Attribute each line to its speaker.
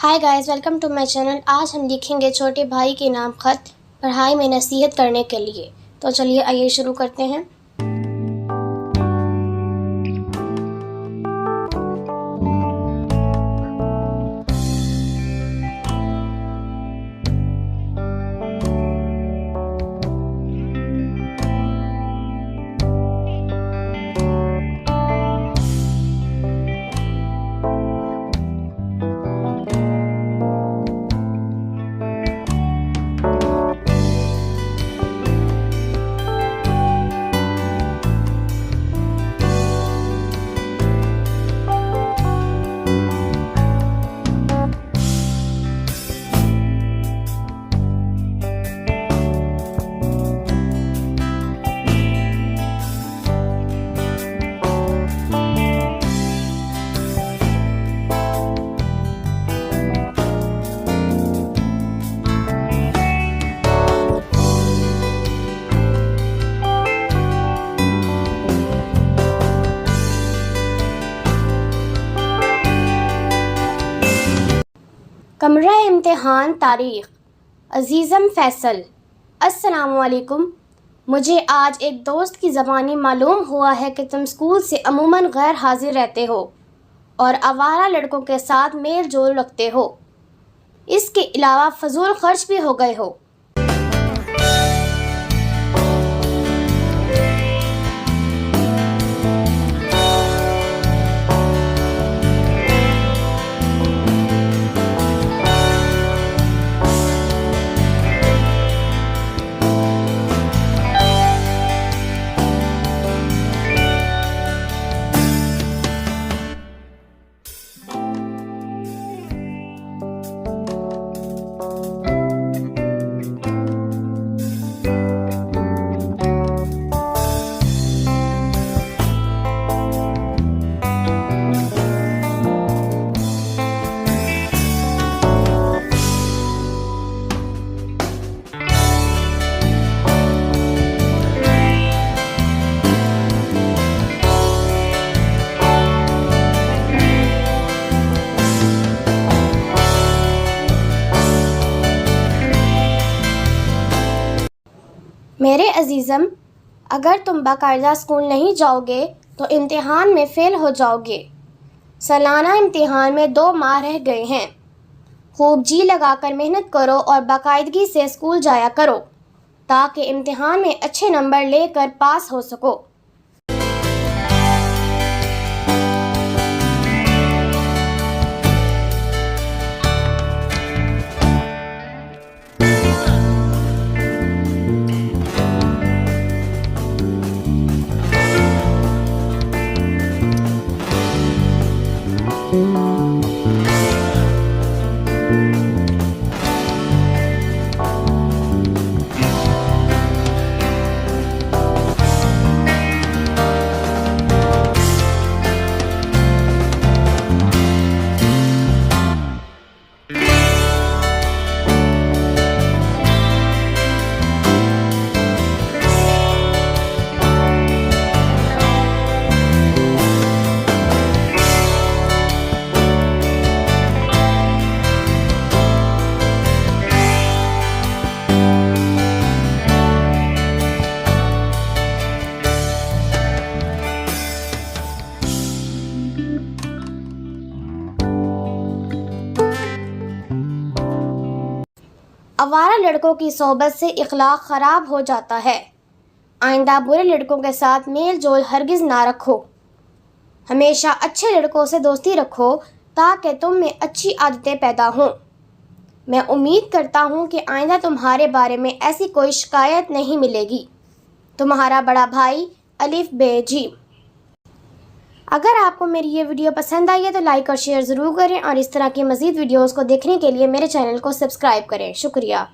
Speaker 1: Hi guys, welcome to my channel. आज हम लिखेंगे छोटे भाई के नाम खत पढ़ाई में नसीहत करने के लिए। तो चलिए आइए शुरू करते हैं। कमरा इम्तिहान तारीख़ अज़ीज़म फैसल। अस्सलामुअलैकुम। मुझे आज एक दोस्त की ज़बानी मालूम हुआ है कि तुम स्कूल से अमूमन गैर हाजिर रहते हो और आवारा लड़कों के साथ मेल जोल रखते हो। इसके अलावा फजूल खर्च भी हो गए हो। मेरे अजीज़म, अगर तुम बाकायदा स्कूल नहीं जाओगे तो इम्तिहान में फ़ेल हो जाओगे। सालाना इम्तिहान में 2 माह रह गए हैं। खूब जी लगाकर मेहनत करो और बाकायदगी से स्कूल जाया करो ताकि इम्तिहान में अच्छे नंबर लेकर पास हो सको। आवारा लड़कों की सोहबत से इखलाक ख़राब हो जाता है। आइंदा बुरे लड़कों के साथ मेल जोल हरगिज़ ना रखो। हमेशा अच्छे लड़कों से दोस्ती रखो ताकि तुम में अच्छी आदतें पैदा हों। मैं उम्मीद करता हूँ कि आइंदा तुम्हारे बारे में ऐसी कोई शिकायत नहीं मिलेगी। तुम्हारा बड़ा भाई अलिफ बे जीम। अगर आपको मेरी ये वीडियो पसंद आई है तो लाइक और शेयर ज़रूर करें और इस तरह की मज़ीद वीडियोज़ को देखने के लिए मेरे चैनल को सब्सक्राइब करें। शुक्रिया।